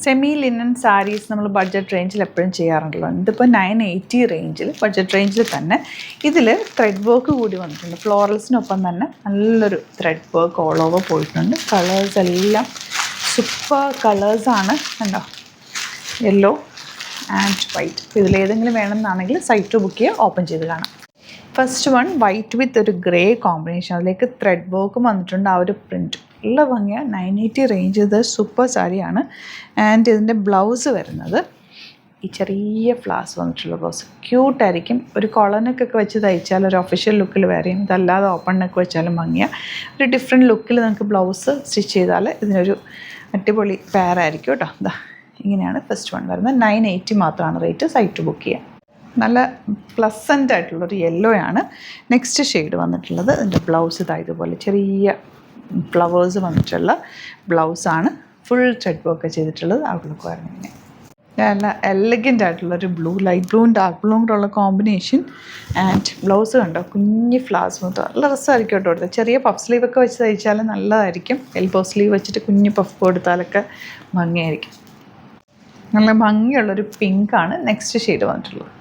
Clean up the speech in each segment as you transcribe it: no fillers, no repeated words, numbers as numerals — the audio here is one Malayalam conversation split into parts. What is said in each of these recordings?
സെമി ലിനൻ സാരീസ് നമ്മൾ ബഡ്ജറ്റ് റേഞ്ചിൽ എപ്പോഴും ചെയ്യാറുണ്ടല്ലോ. ഇതിപ്പോൾ 980 റേഞ്ചിൽ, ബഡ്ജറ്റ് റേഞ്ചിൽ തന്നെ ഇതിൽ ത്രെഡ് വർക്ക് കൂടി വന്നിട്ടുണ്ട്. ഫ്ലോറൽസിനൊപ്പം തന്നെ നല്ലൊരു ത്രെഡ് വർക്ക് ഓൾ ഓവർ പോയിട്ടുണ്ട്. കളേഴ്സ് എല്ലാം സൂപ്പർ കളേഴ്സാണ്. കണ്ടോ, യെല്ലോ ആൻഡ് വൈറ്റ്. അപ്പോൾ ഇതിലേതെങ്കിലും വേണമെന്നാണെങ്കിൽ സൈറ്റ് ബുക്ക് ചെയ്യുക, ഓപ്പൺ ചെയ്ത് കാണാം. ഫസ്റ്റ് വൺ വൈറ്റ് വിത്ത് ഒരു ഗ്രേ കോമ്പിനേഷൻ, അതിലേക്ക് ത്രെഡ് വർക്കും വന്നിട്ടുണ്ട്. ആ ഒരു പ്രിൻറ്റ് നല്ല ഭംഗിയാണ്. 980 റേഞ്ച്. ഇത് സൂപ്പർ സാരിയാണ്. ആൻഡ് ഇതിൻ്റെ ബ്ലൗസ് വരുന്നത് ഈ ചെറിയ ഫ്ലാസ് വന്നിട്ടുള്ള ബ്ലൗസ്. ക്യൂട്ടായിരിക്കും. ഒരു കോളനൊക്കെ വെച്ച് തയ്ച്ചാൽ ഒരു ഒഫീഷ്യൽ ലുക്കിൽ വരെയും, ഇതല്ലാതെ ഓപ്പൺ നെക്ക് വെച്ചാലും ഭംഗിയാണ്. ഒരു ഡിഫറെൻറ്റ് ലുക്കിൽ നിങ്ങൾക്ക് ബ്ലൗസ് സ്റ്റിച്ച് ചെയ്താൽ ഇതിനൊരു അടിപൊളി പെയറായിരിക്കും കേട്ടോ. ഇതാ ഇങ്ങനെയാണ് ഫസ്റ്റ് വൺ വരുന്നത്. 980 മാത്രമാണ് റേറ്റ്. സൈറ്റ് ബുക്ക് ചെയ്യാം. നല്ല പ്ലസൻ്റ് ആയിട്ടുള്ളൊരു യെല്ലോ ആണ്. നെക്സ്റ്റ് ഷെയ്ഡ് വന്നിട്ടുള്ളത്. ഇതിൻ്റെ ബ്ലൗസ് ഇതുപോലെ ചെറിയ ഫ്ലവേഴ്സ് വന്നിട്ടുള്ള ബ്ലൗസാണ്. ഫുൾ ത്രെഡ് വർക്ക് ചെയ്തിട്ടുള്ളത്. ഔട്ട്ലുക്ക് വരുന്നത് ഇങ്ങനെ നല്ല എലഗൻ്റ് ആയിട്ടുള്ളൊരു ബ്ലൂ, ലൈറ്റ് ബ്ലൂവും ഡാർക്ക് ബ്ലൂവും കൂടെ ഉള്ള കോമ്പിനേഷൻ. ആൻഡ് ബ്ലൗസ് കണ്ടോ, കുഞ്ഞ് ഫ്ലവേഴ്സ് മൊത്തം നല്ല രസമായിരിക്കും കേട്ടോ. കൊടുത്തത് ചെറിയ പഫ് സ്ലീവൊക്കെ വെച്ച് തയ്ച്ചാൽ നല്ലതായിരിക്കും. എൽബോ സ്ലീവ് വെച്ചിട്ട് കുഞ്ഞ് പഫ് കൊടുത്താലൊക്കെ ഭംഗിയായിരിക്കും. നല്ല ഭംഗിയുള്ളൊരു പിങ്കാണ് നെക്സ്റ്റ് ഷെയ്ഡ് വന്നിട്ടുള്ളത്.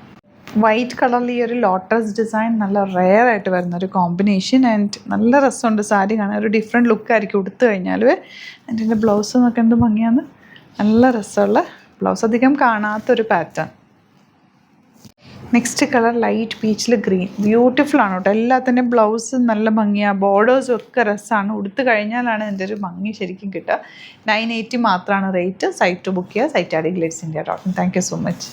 വൈറ്റ് കളറിൽ ഈ ഒരു ലോട്ടസ് ഡിസൈൻ നല്ല റെയർ ആയിട്ട് വരുന്നൊരു കോമ്പിനേഷൻ. ആൻഡ് നല്ല രസമുണ്ട് സാരി കാണാൻ. ഒരു ഡിഫറെൻറ്റ് ലുക്കായിരിക്കും ഉടുത്ത് കഴിഞ്ഞാൽ. ആൻഡ് ഇതിൻ്റെ ബ്ലൗസ് നോക്കാൻ എന്ത് ഭംഗിയാണ്. നല്ല രസമുള്ള ബ്ലൗസ്, അധികം കാണാത്തൊരു പാറ്റേൺ. നെക്സ്റ്റ് കളർ ലൈറ്റ് പീച്ചിൽ ഗ്രീൻ. ബ്യൂട്ടിഫുൾ ആണ് കേട്ടോ. എല്ലാത്തിൻ്റെയും ബ്ലൗസ് നല്ല ഭംഗിയാണ്. ബോർഡേഴ്സും ഒക്കെ രസമാണ്. ഉടുത്ത് കഴിഞ്ഞാലാണ് ഇതിൻ്റെ ഒരു ഭംഗി ശരിക്കും കിട്ടുക. 980 മാത്രമാണ് റേറ്റ്. സൈറ്റ് ബുക്ക് ചെയ്യുക. Site glitz India dot com. Thank you so much.